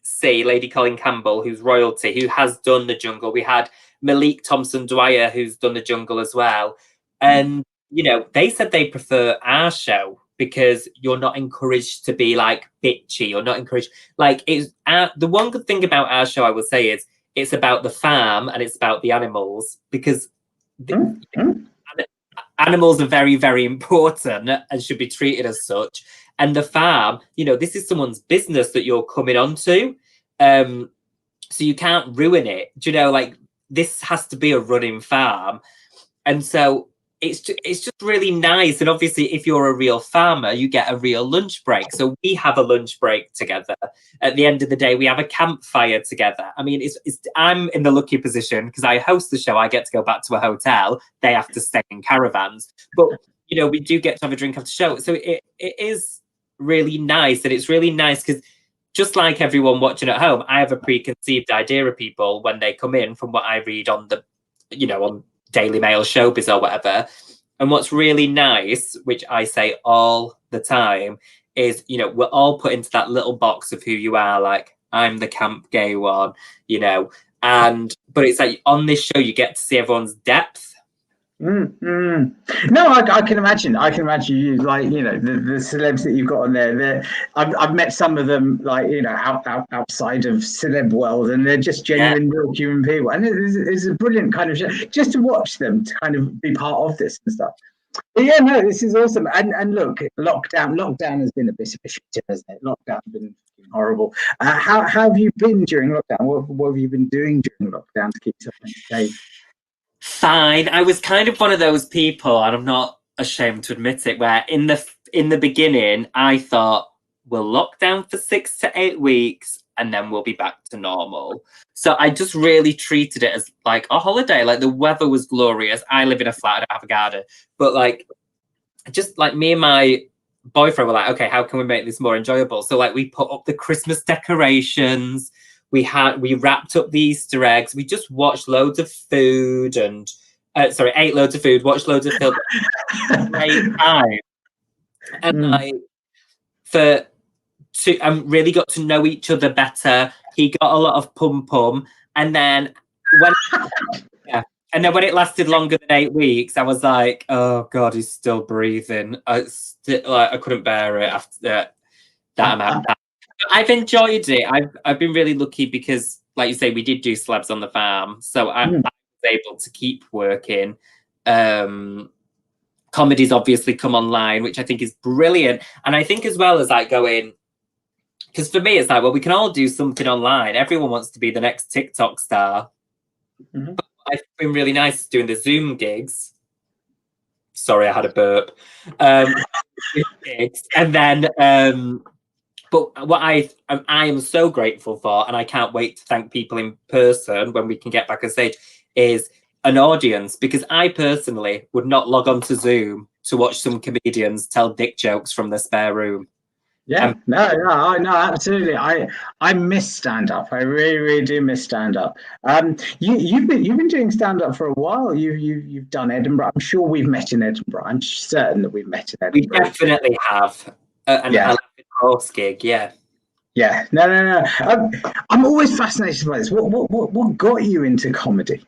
Colin Campbell, who's royalty, who has done the jungle. We had Malik Thompson Dwyer, who's done the jungle as well. And, you know, they said they prefer our show because you're not encouraged to be like bitchy. You're not encouraged. Like, it's the one good thing about our show, I would say, is it's about the farm and it's about the animals, because animals are very, very important and should be treated as such. And the farm, you know, this is someone's business that you're coming onto. So you can't ruin it. Do you know, like, this has to be a running farm. And so it's just really nice. And obviously, if you're a real farmer, you get a real lunch break. So we have a lunch break together. At the end of the day, we have a campfire together. I mean, I'm in the lucky position because I host the show. I get to go back to a hotel. They have to stay in caravans. But, you know, we do get to have a drink after the show. So it is really nice. And it's really nice because just like everyone watching at home, I have a preconceived idea of people when they come in from what I read on the, you know, on Daily Mail Showbiz or whatever. And what's really nice, which I say all the time, is, you know, we're all put into that little box of who you are. Like, I'm the camp gay one, you know, but it's like on this show, you get to see everyone's depth. No, I can imagine. I can imagine you, like, you know, the celebs that you've got on there. I've met some of them, like, you know, outside of celeb world, and they're just genuine, real human people. And it's a brilliant kind of show just to watch them, to kind of be part of this and stuff. But yeah, no, this is awesome. And look, lockdown has been a bit of a shit, hasn't it? Lockdown's been horrible. How have you been during lockdown? What have you been doing during lockdown to keep yourself entertained? Fine. I was kind of one of those people, and I'm not ashamed to admit it, where in the beginning I thought we'll lock down for 6 to 8 weeks and then we'll be back to normal. So I just really treated it as like a holiday. Like, the weather was glorious. I live in a flat, I don't have a garden, but like, just like me and my boyfriend were like, okay, how can we make this more enjoyable? So like, we put up the Christmas decorations. We wrapped up the Easter eggs. We just watched loads of food and ate loads of food, watched loads of film. Great time. And really got to know each other better. He got a lot of pum. And then when it lasted longer than 8 weeks, I was like, oh God, he's still breathing. I couldn't bear it after that amount of time. I've enjoyed it. I've been really lucky because, like you say, we did do Celebs on the Farm, so I was able to keep working. Comedy's obviously come online, which I think is brilliant. And I think as well as like going, because for me it's like, well, we can all do something online. Everyone wants to be the next TikTok star. But I've been really nice doing the Zoom gigs. Sorry, I had a burp. And then. But what I am so grateful for, and I can't wait to thank people in person when we can get back on stage, is an audience. Because I personally would not log on to Zoom to watch some comedians tell dick jokes from the spare room. Yeah, no, absolutely. I miss stand-up. I really do miss stand-up. You've been doing stand-up for a while. You've done Edinburgh. I'm sure we've met in Edinburgh. I'm certain that we've met in Edinburgh. We definitely have. A horse gig, yeah. No. I'm always fascinated by this. What got you into comedy?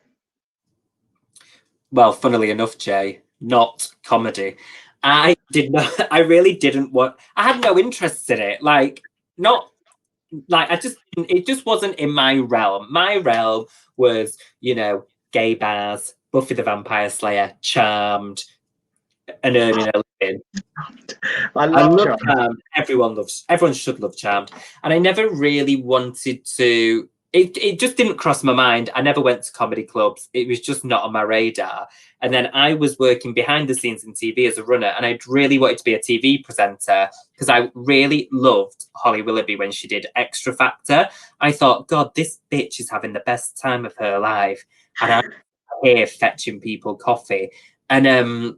Well, funnily enough, Jay, not comedy. I really didn't want. I had no interest in it. It just wasn't in my realm. My realm was, you know, gay bars, Buffy the Vampire Slayer, Charmed, and earning a living. I love Charmed. Everyone should love Charmed. And I never really wanted to. It just didn't cross my mind. I never went to comedy clubs. It was just not on my radar. And then I was working behind the scenes in TV as a runner, and I really wanted to be a TV presenter because I really loved Holly Willoughby when she did Extra Factor. I thought, God, this bitch is having the best time of her life. And I'm here fetching people coffee. And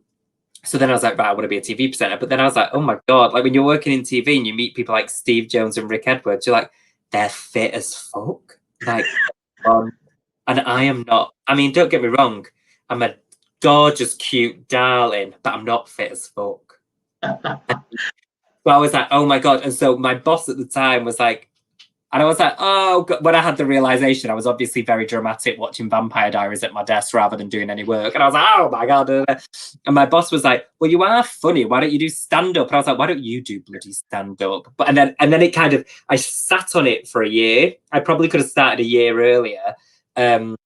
so then I was like, right, I want to be a TV presenter. But then I was like, oh my God, like when you're working in TV and you meet people like Steve Jones and Rick Edwards, you're like, they're fit as fuck. Like, and I am not. I mean, don't get me wrong. I'm a gorgeous, cute darling, but I'm not fit as fuck. But I was like, oh my God. And so my boss at the time was like, and I was like, oh God. When I had the realization, I was obviously very dramatic watching Vampire Diaries at my desk rather than doing any work. And I was like, oh my God. And my boss was like, well, you are funny. Why don't you do stand-up? And I was like, why don't you do bloody stand-up? But and then it kind of, I sat on it for a year. I probably could have started a year earlier. But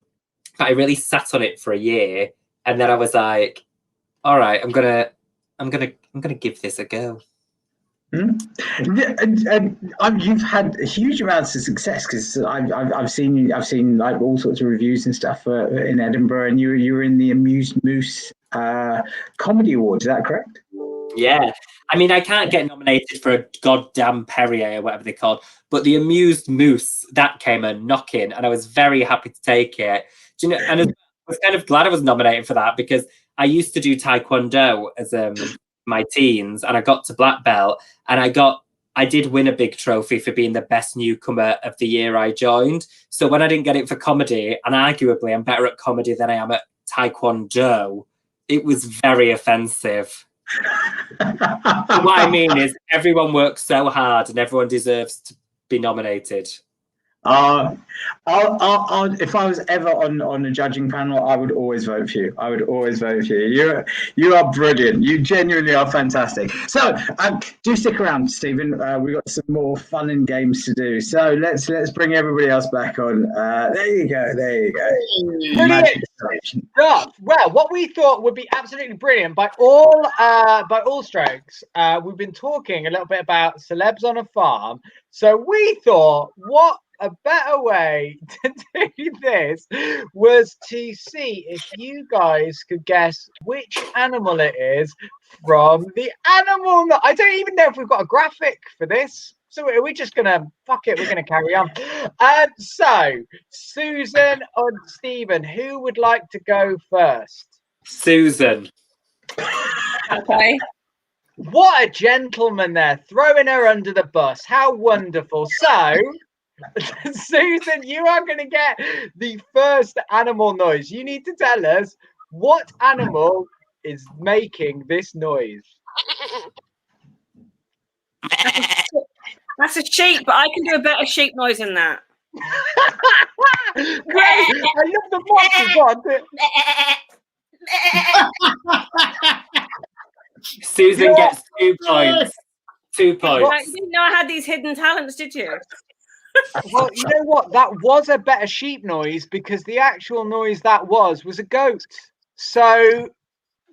I really sat on it for a year. And then I was like, All right, I'm gonna give this a go. Yeah, and you've had huge amounts of success because I've seen like all sorts of reviews and stuff in Edinburgh, and you were in the Amused Moose Comedy Award. Is that correct? Yeah, I mean, I can't get nominated for a goddamn Perrier or whatever they're called, but the Amused Moose, that came a knocking, and I was very happy to take it. Do you know? And I was kind of glad I was nominated for that because I used to do Taekwondo as my teens, and I got to black belt, and I did win a big trophy for being the best newcomer of the year I joined. So when I didn't get it for comedy, and arguably I'm better at comedy than I am at Taekwondo, it was very offensive. What I mean is everyone works so hard and everyone deserves to be nominated. If I was ever on a judging panel, I would always vote for you. I would always vote for you. You are brilliant. You genuinely are fantastic. So do stick around, Stephen. We've got some more fun and games to do. So let's bring everybody else back on. There you go. Brilliant stuff. Well, what we thought would be absolutely brilliant by all strokes, we've been talking a little bit about celebs on a farm. So we thought, what a better way to do this was to see if you guys could guess which animal it is from the animal. I don't even know if we've got a graphic for this. So we're just gonna fuck it. We're gonna carry on. So Susan or Stephen, who would like to go first? Susan. Okay. What a gentleman there, throwing her under the bus. How wonderful. So, Susan, you are going to get the first animal noise. You need to tell us what animal is making this noise. That's a sheep, but I can do a better sheep noise than that. Great. I love the monster. Susan gets 2 points. 2 points. Well, you didn't know I had these hidden talents, did you? Well, you know what? That was a better sheep noise because the actual noise that was a goat. So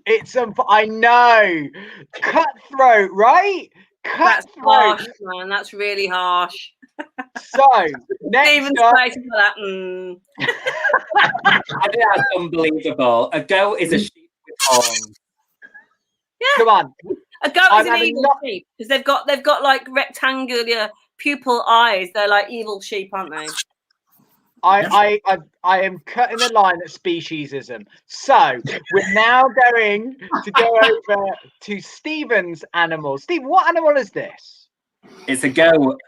it's I know, cutthroat, right? That's Cutthroat. harsh, man. That's really harsh. So next up, I think that's unbelievable. A goat is a sheep with horns. Yeah. Come on. A goat is an evil sheep because they've got like rectangular pupil eyes. They're like evil sheep, aren't they? I am cutting the line at speciesism. So we're now going to go over to Stephen's animal. Stephen, what animal is this? It's a goat.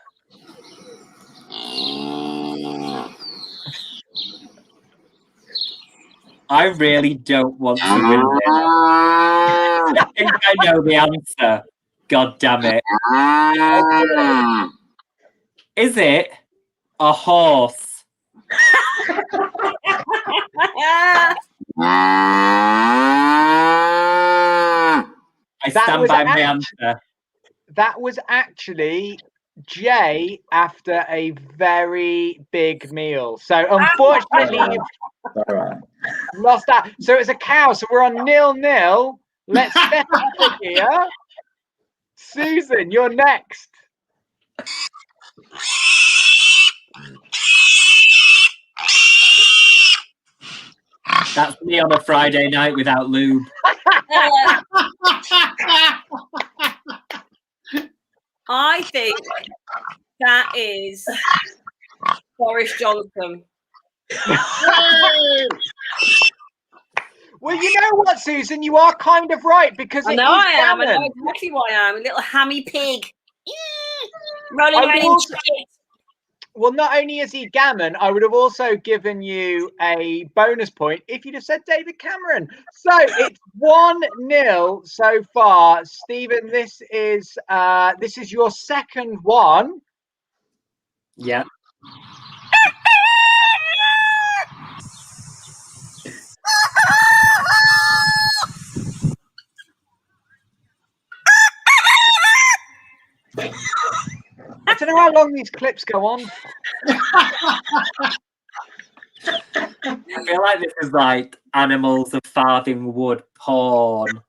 I really don't want to win this. I think I know the answer. God damn it. Is it a horse? I stand by my answer. That was actually Jay after a very big meal. So unfortunately, you've lost that. So it's a cow. So we're on 0-0. Let's step up here. Susan, you're next. That's me on a Friday night without lube. I think that is Boris Johnson. Well, you know what, Susan? You are kind of right because I know I am. I know exactly why I am. A little hammy pig. Rolling around in shit. Well, not only is he gammon, I would have also given you a bonus point if you'd have said David Cameron. So it's 1-0 so far. Stephen, this is your second one. Yeah. I don't know how long these clips go on. I feel like this is like Animals of Farthing Wood porn.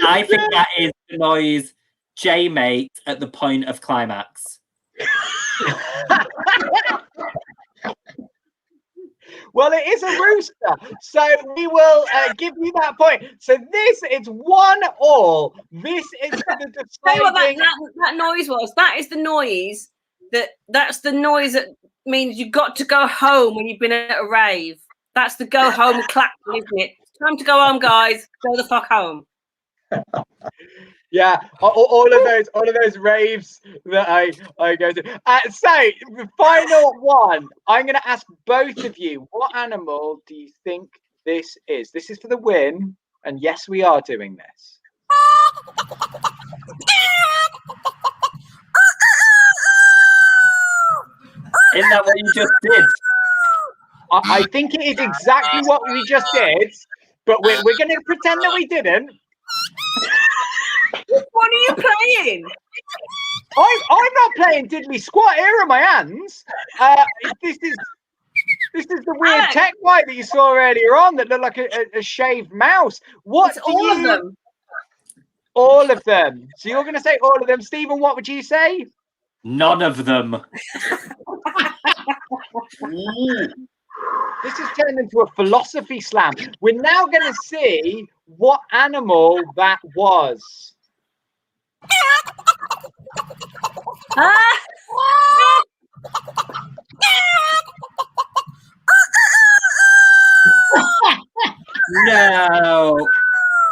I think that is the noise Jay makes at the point of climax. Well, it is a rooster, so we will give you that point. So this is 1-1. This is the Tell you what deciding. that noise was. That is the noise that's the noise that means you've got to go home when you've been at a rave. That's the go home clap, isn't it? Time to go home, guys. Go the fuck home. Yeah, all of those raves that I go to. So the final one, I'm going to ask both of you, what animal do you think this is? This is for the win, and yes, we are doing this. Isn't that what you just did? I think it is exactly what we just did, but we're going to pretend that we didn't. What are you playing? I'm not playing diddly squat. Here are my hands. This is the weird tech guy that you saw earlier on that looked like a shaved mouse. What? It's all of them. All of them. So you're going to say all of them, Stephen? What would you say? None of them. This has turned into a philosophy slam. We're now going to see what animal that was. No.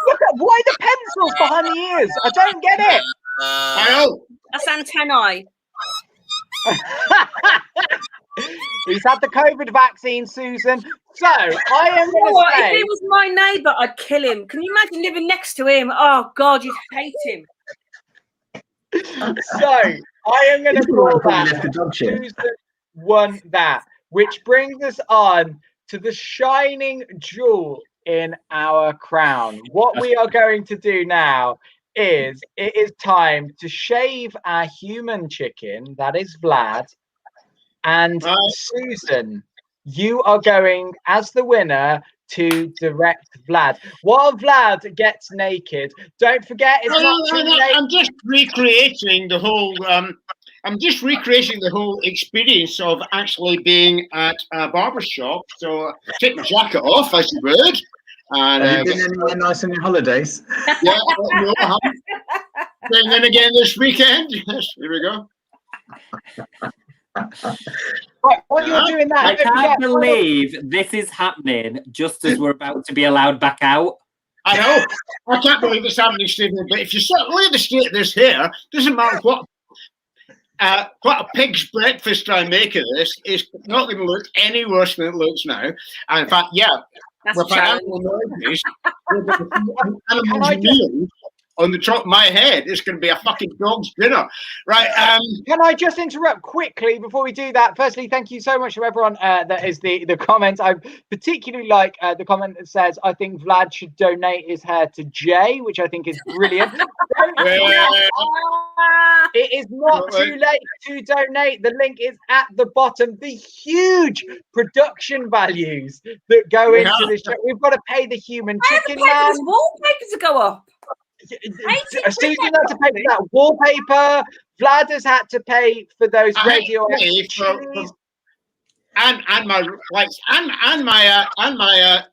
Look at why the pencils behind the ears. I don't get it. I know. That's antennae. He's had the COVID vaccine, Susan. So I am going to say, if he was my neighbour, I'd kill him. Can you imagine living next to him? Oh God, you'd hate him. So I am going to call that Susan won that, which brings us on to the shining jewel in our crown. What we are going to do now is it is time to shave our human chicken. That is Vlad. And Susan, you are going as the winner to direct Vlad. While Vlad gets naked, don't forget it's not too late. I'm just recreating the whole. I'm just recreating the whole experience of actually being at a barber shop. So take my jacket off, as you would. And have you been anywhere nice on your holidays? Yeah, no, I haven't. And then again this weekend. Yes, here we go. Right, while you're doing that, I can't believe this is happening just as we're about to be allowed back out. I know. I can't believe it's happening, Stephen. But if you look at the state of this hair, doesn't matter what a pig's breakfast I make of this, it's not going to look any worse than it looks now. And in fact, yeah, with animal noises, animals meals on the top of my head, it's going to be a fucking dog's dinner, right? Can I just interrupt quickly before we do that? Firstly, thank you so much to everyone that is the comments. I particularly like the comment that says, I think Vlad should donate his hair to Jay, which I think is brilliant. It is not too late to donate. The link is at the bottom. The huge production values that go into this show. We've got to pay the human chicken man. Wallpaper to go up. Susan had to pay for that wallpaper. Vlad has had to pay for those radio and my lights and my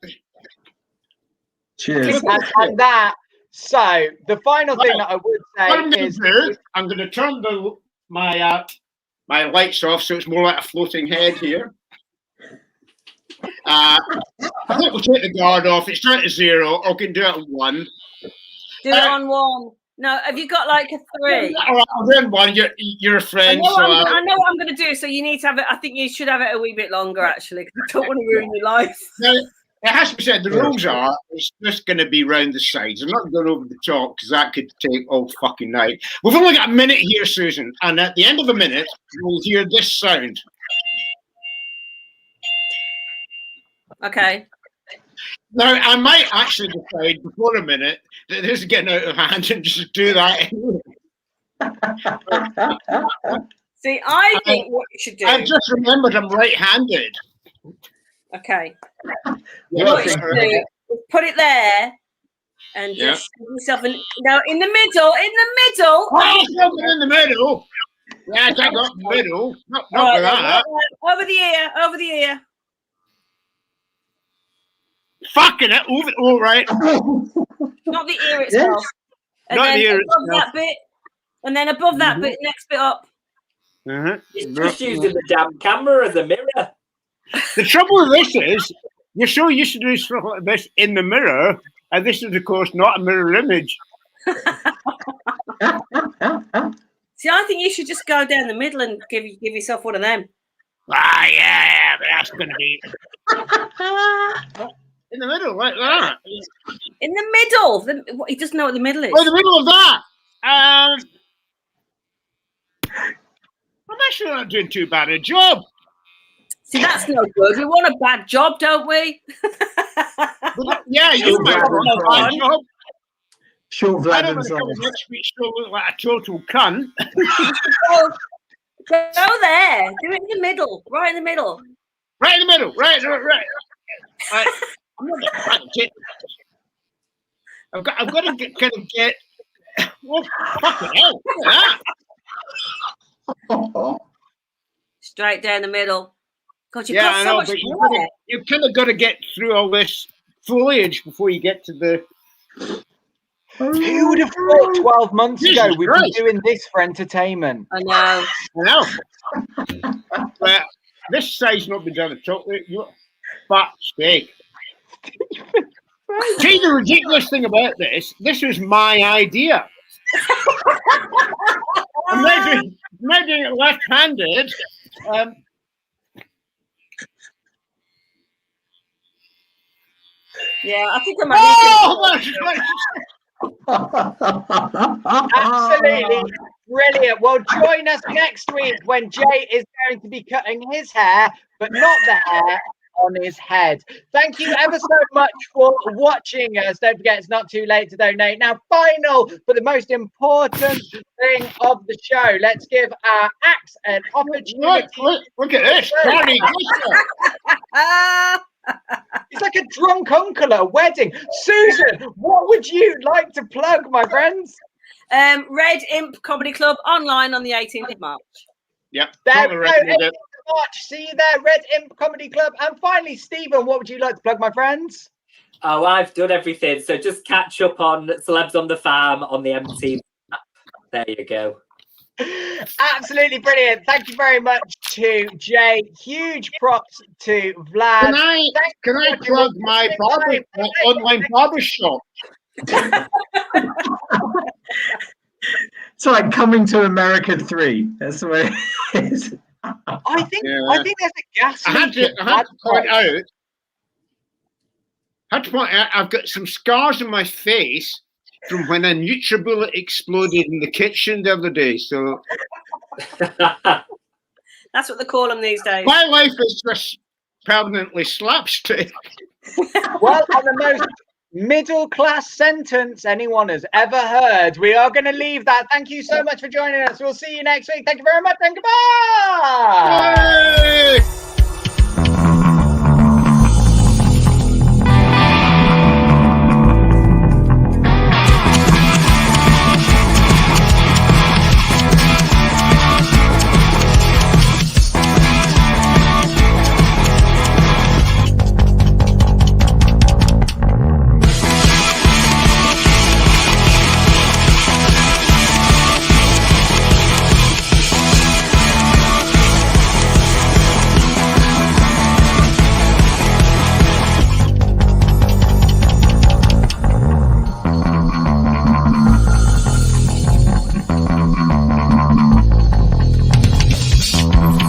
cheers and that. So the final thing that I would say is I'm going to turn my lights off so it's more like a floating head here. I think we'll take the guard off. It's down to 0. I can do it on 1. Do it on 1. No, have you got like a 3? All right, I'll do it on 1. You're a friend. I know what I'm going to do. So you need to have it. I think you should have it a wee bit longer, actually, because I don't want to ruin your life. Now, it has to be said, the rules are it's just going to be round the sides. I'm not going over the top because that could take all fucking night. We've only got a minute here, Susan, and at the end of the minute, you'll hear this sound. Okay. Now, I might actually decide before a minute that this is getting out of hand and just do that. See, I think what you should do. I've just remembered I'm right-handed. Okay. Yeah, What you should do is put it there And Yeah. just give yourself no, in the middle. Oh, something in the middle. Yeah, I got the middle. Not Right, with that. over the ear. Fucking it. All right. Not the ear itself. And Not then the ear above itself. that bit. And then above that bit, next bit up. It's just using the damn camera as a mirror. The trouble with this is, you're so used to doing stuff like this in the mirror, and this is, of course, not a mirror image. See, I think you should just go down the middle and give yourself one of them. Ah, yeah, that's going to be in the middle, like that. In the middle. He doesn't know what the middle is. Oh, the middle of that. I'm actually not doing too bad a job. See, that's no good. We want a bad job, don't we? Yeah, you might want a bad job. Short I Vlad don't and want to come Simon. next week still look like a total cunt. Go there. Do it in the middle. Right in the middle. Right in the middle. Right. I'm not getting I've got to get. Well, fucking hell! Look at that. Straight down the middle. God, you've Yeah, got I so know, much but hair. you've kind of got to get through all this foliage before you get to the. Who would have thought 12 months Jesus ago we'd be Christ. doing this for entertainment? I know. But this side's not been done at all. You fat steak. See, the ridiculous thing about this was my idea. I'm now doing it left-handed. Yeah, I think I'm Absolutely brilliant. Well, join us next week when Jay is going to be cutting his hair, but not the hair on his head. Thank you ever so much for watching us. Don't forget, it's not too late to donate. Now, final but the most important thing of the show. Let's give our acts an opportunity. Look at this. It's like a drunk uncle at a wedding. Susan, what would you like to plug, my friends? Red Imp Comedy Club online on the 18th of March. Yep. There we go. 18th of March. See you there, Red Imp Comedy Club. And finally, Stephen, what would you like to plug, my friends? Oh, I've done everything. So just catch up on Celebs on the Farm on the MTV app. There you go. Absolutely brilliant. Thank you very much to Jay. Huge props to Vlad. Can I plug my online barber shop? It's like Coming to America 3. That's the way it is. I think there's a gas I had leak. to point out, I've got some scars on my face from when a NutriBullet exploded in the kitchen the other day. So that's what they call them these days. My life is just permanently slapstick. Well, on the most middle-class sentence anyone has ever heard, we are going to leave that. Thank you so much for joining us. We'll see you next week. Thank you very much and goodbye. Yay!